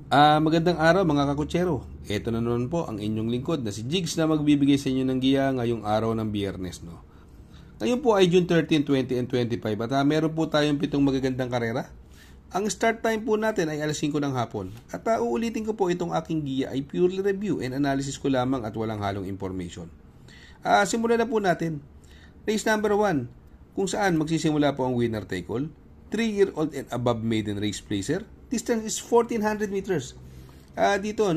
Magandang araw mga kakutsero. Ito na naman po ang inyong lingkod na si Jigs na magbibigay sa inyo ng giya ngayong araw ng Biyernes. No? Ngayon po ay June 13, 20 and 25 at meron po tayong 7 magagandang karera. Ang start time po natin ay alas 5 ng hapon. At uulitin ko po itong aking giya ay purely review and analysis ko lamang at walang halong information. Simulan na po natin. Race number 1, kung saan magsisimula po ang winner take all. 3-year-old and above maiden race placer. Distance is 1,400 meters. Dito,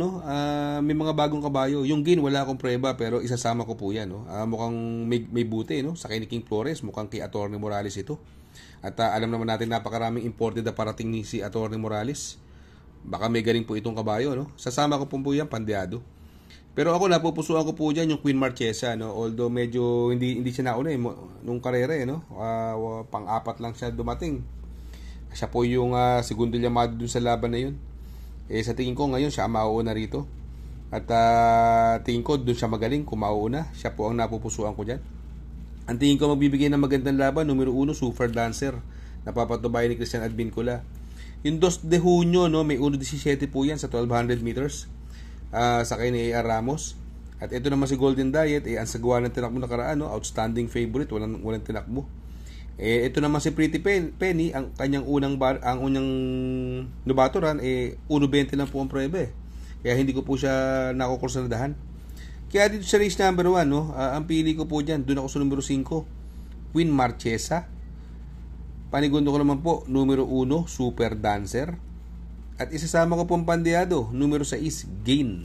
may mga bagong kabayo. Yung gain, wala akong preba, pero isasama ko po yan. Mukhang may buti, sa kay King Flores. Mukhang kay Atty. Morales ito. At alam naman natin napakaraming imported na parating ni si Atty. Morales. Baka may galing po itong kabayo. Sasama ko po yan, pandeado. Pero ako, napupusuan ko po dyan yung Queen Marchesa. Although medyo hindi siya nauna nung karera. Pang-apat lang siya dumating. Siya po yung segundo llamado dun sa laban na yun. Sa tingin ko ngayon siya mauuna rito. At tingin ko dun siya magaling kung mauuna. Siya po ang napupusuan ko dyan. Ang tingin ko magbibigay ng magandang laban, numero 1, Super Dancer. Napapatubayan ni Christian Advincula. Yung 2 de Junio, may 1.17 po yan sa 1,200 meters. Sakay ni A.R. Ramos. At ito naman si Golden Diet, ang sagwa ng tinakbo nakaraan, outstanding favorite, walang tinakbo. Ito naman si Pretty Penny, ang kanyang unang nubaturan 1.20 lang po ang prebe. Kaya hindi ko po siya nakukursanadahan. Kaya dito sa race number 1, ang pili ko po diyan, doon ako sa numero 5, Queen Marchesa. Panigundo ko naman po numero 1, Super Dancer. At isasama ko po ang pandeado, numero 6, Gain.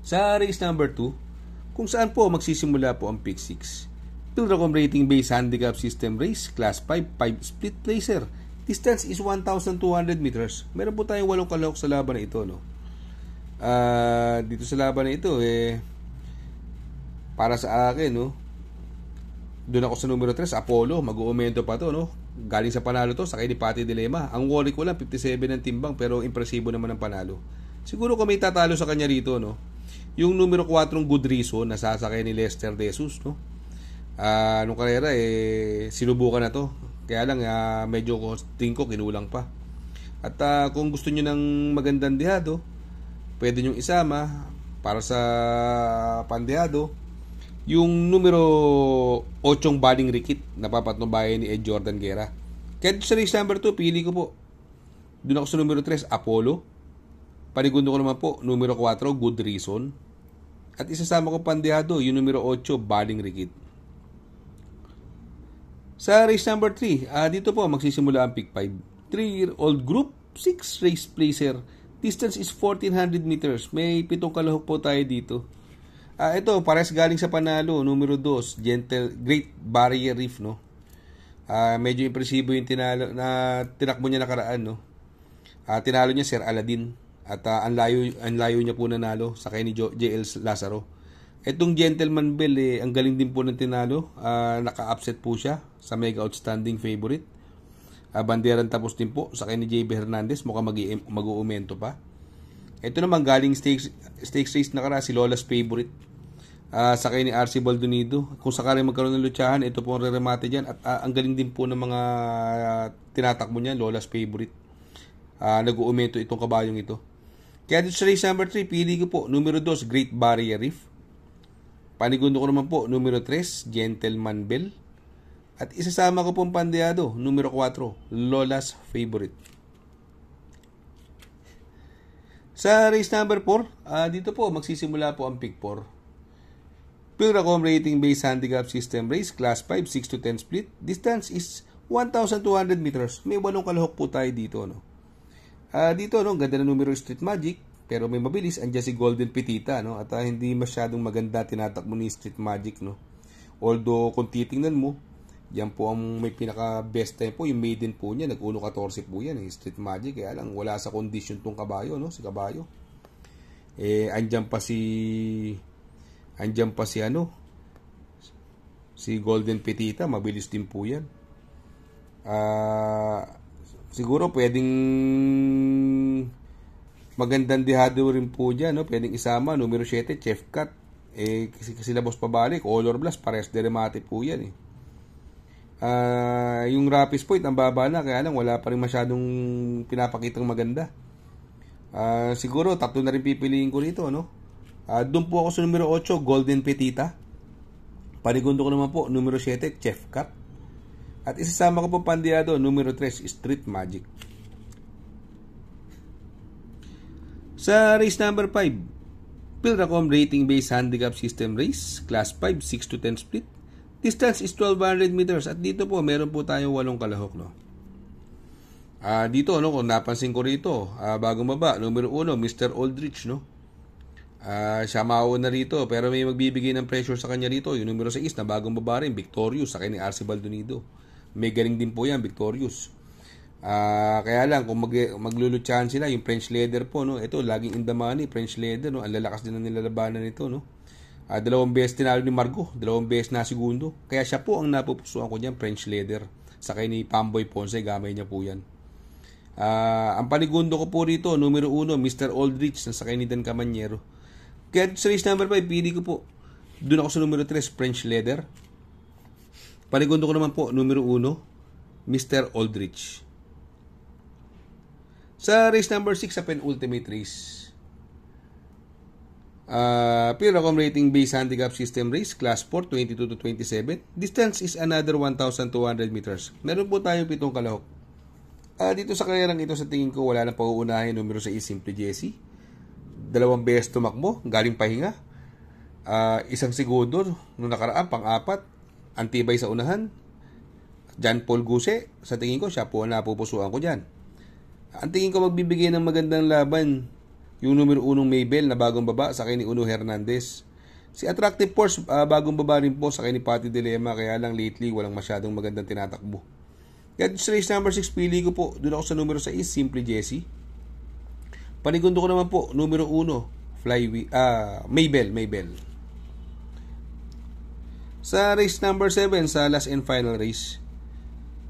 Sa race number 2, kung saan po magsisimula po ang pick 6. Pilracom rating based handicap system race, class 5 split placer. Distance is 1,200 meters. Meron po tayong 8 kalahok sa laban na ito, dito sa laban na ito, para sa akin, doon ako sa numero 3, Apollo, mag-uumento pa to, Galing sa panalo to, sakay ni Pati Dilema. Ang worry ko lang, 57 ng timbang, pero impresibo naman ang panalo. Siguro kung may tatalo sa kanya rito, yung numero 4, Good Reason, nasasakay ni Lester De Jesus, nung karera sinubukan na to, kaya lang medyo tingin ko kinulang pa. At kung gusto niyo ng magandang dehado, pwede niyo isama para sa pandehado yung numero 8 Baling Rikit na papatnubayan ni Ed Jordan Guerra. Kaya sa race number 2, pili ko po doon ako sa numero 3, Apollo. Panigundo ko naman po numero 4, Good Reason. At isasama ko pandehado yung numero 8 Baling Rikit. Sa race number 3, dito po magsisimula ang pick 5. 3-year-old group, 6 race placer. Distance is 1,400 meters. May 7 kalahok po tayo dito. Ito, pares galing sa panalo. Numero 2, Great Barrier Reef, medyo impresibo yung tinakbo niya nakaraan, tinalo niya Sir Aladdin. At ang layo niya po nanalo sa kay ni JL Lazaro. Itong Gentleman Bell, ang galing din po ng tinalo. Naka-upset po siya sa mega outstanding favorite. Banderan tapos din po sa kay ni JB Hernandez. Mukhang mag-uumento pa. Ito naman galing stakes race na si Lola's favorite. Sa kay ni RC Baldonido. Kung sakaling magkaroon ng lutsahan, ito po ang re-remate dyan. At ang galing din po ng mga tinatakbo niya, Lola's favorite. Nag-uumento itong kabayong ito. Kaya dito sa race number 3, pili ko po numero 2, Great Barrier Reef. Panigundo ko naman po, numero 3, Gentleman Bell. At isasama ko pong pandeado, numero 4, Lola's Favorite. Sa race number 4, dito po magsisimula po ang pick 4. Pilracom rating based handicap system race, class 5, 6 to 10 split. Distance is 1,200 meters. May 8 kalahok po tayo dito, dito, ganda na numero Street Magic. Pero may mabilis, andyan si Golden Petita, at hindi masyadong maganda tinatakbo ni Street Magic, Although, kung titingnan mo, yan po ang may pinaka-best time po, yung maiden po niya, nag-1.14 po yan, Street Magic, kaya lang, wala sa condition tong kabayo, si kabayo. Andyan pa si Golden Petita, mabilis din po yan. Siguro, pwedeng magandang dehado rin po dyan, pwedeng isama, numero 7, Chef Cut. Kasi labos pabalik, Color Blast, pares de remate po yan, Yung Rapis point, ang baba na, kaya lang wala pa rin masyadong pinapakitang maganda. Siguro, 3 na rin pipiliin ko rito, no? Doon po ako sa numero 8, Golden Petita. Panigundo ko naman po, numero 7, Chef Cut. At isasama ko po pandiado, numero 3, Street Magic. Sa race number 5, Pilracom Rating Based Handicap System Race, Class 5, 6 to 10 split. Distance is 1,200 meters. At dito po, meron po tayong 8 kalahok, no? Dito, no, kung napansin ko rito, bagong baba, numero 1, Mr. Aldrich, no? Siya mauna rito, pero may magbibigay ng pressure sa kanya rito. Yung numero 6 na bagong baba rin, Victorious, sa kanya ni RC Baldonido. May galing din po yan, Victorious. Kaya lang, kung maglulutsahan sila, yung French Leather po, no? Ito, laging in the money, French Leather, no? Ang lalakas din ang nilalabanan nito, no? 2 beses tinalo ni Margo, 2 beses na segundo. Kaya siya po ang napupusuan ko dyan, French Leather. Sa kanya ni Pamboy Ponce, gamay niya po yan. Ang panigundo ko po rito, numero 1, Mr. Aldrich, na sa kanya ni Dan Camanyero. Kaya sa race number 5, pili ko po. Doon ako sa numero 3, French Leather. Panigundo ko naman po, numero 1, Mr. Aldrich. Sa race number 6, sa penultimate race, Pilracom Rating Based Handicap System Race, Class 4, 22 to 27. Distance is another 1,200 meters. Meron po tayong 7 kalahok. Dito sa karerang ito, sa tingin ko, wala na pauunahin. Numero 6, Simple Jesse. 2 beses tumakbo, galing pahinga. 1 segundo nung nakaraan, pang-4. Antibay sa unahan. John Paul Guse, sa tingin ko, siya po ang napupusuan ko dyan. Ang tingin ko magbibigay ng magandang laban yung numero 1 Maybell na bagong baba sa kay ni Uno Hernandez. Si Attractive Force, bagong baba rin po sa kay ni Patty Dilema, kaya lang lately walang masyadong magandang tinatakbo. Kaya sa race number 6, pili ko po, doon ako sa numero 6, Simple Jesse. Panigundo ko naman po, numero 1, Maybell. Sa race number 7, sa last and final race,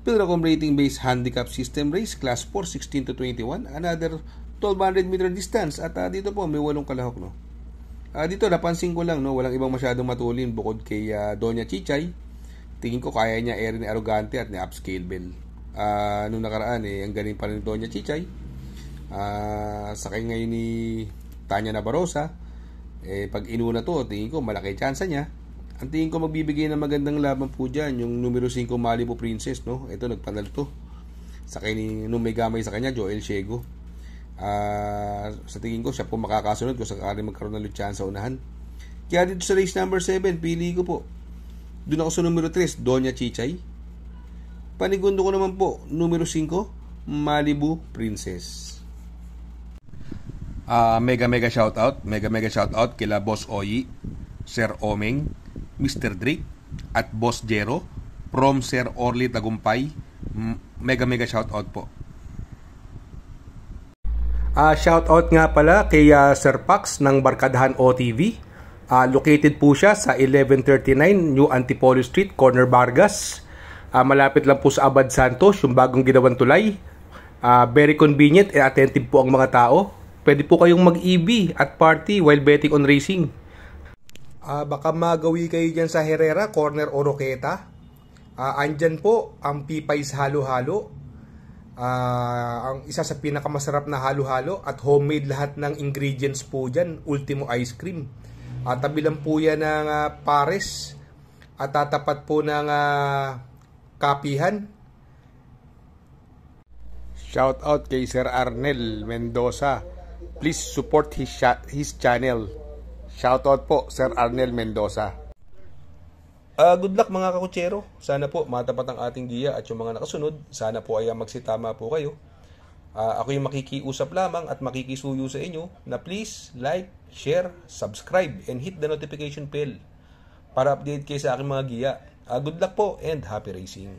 Pilracom Rating Based Handicap System Race, Class 4, 16 to 21. Another 1,200 meter distance. At dito po, may 8 kalahok, no? Dito, napansin ko lang, no? Walang ibang masyadong matulin bukod kay Doña Chichay. Tingin ko kaya niya Erin Arrogante at ni Upscale Bell. Nung nakaraan, ang galing pa rin ni Doña Chichay. Sakay ngayon ni Tanya Nabarosa. Pag inuna to, tingin ko malaki tsansa niya. Ang tingin ko magbibigay ng magandang laban po dyan, yung numero 5 Malibu Princess, no? Ito, nagpanal to. Sakay ni, nung may gamay sa kanya, Joel Ciego. Sa tingin ko, siya po makakasunod kung sakali magkaroon ng lutsahan sa unahan. Kaya dito sa race number 7, pili ko po. Doon ako sa numero 3, Doña Chichay. Panigundo ko naman po, numero 5, Malibu Princess. Mega shoutout kila Boss Oyi, Sir Omeng, Mr. Drake at Boss Jero from Sir Orly Tagumpay. Mega shoutout po. Shoutout nga pala kay Sir Pax ng Barkadahan OTV. Located po siya sa 1139 New Antipolo Street, Corner Vargas. Malapit lang po sa Abad Santos, yung bagong ginawang tulay. Very convenient and attentive po ang mga tao. Pwede po kayong mag-EB at party while betting on racing. Baka magawi kayo dyan sa Herrera, Corner Oroqueta. Andyan po ang Pipay's Halo-Halo. Ang isa sa pinakamasarap na halo-halo at homemade lahat ng ingredients po dyan. Ultimo Ice Cream. Tabi lang po yan ng Pares. At tatapat po ng Kapihan. Shout out kay Sir Arnel Mendoza. Please support his channel. Shoutout po, Sir Arnel Mendoza. Good luck mga kakutsero. Sana po matapat ang ating giya at yung mga nakasunod. Sana po ay magsitama po kayo. Ako yung makikiusap lamang at makikisuyo sa inyo na please like, share, subscribe, and hit the notification bell para update kayo sa aking mga giya. Good luck po and happy racing.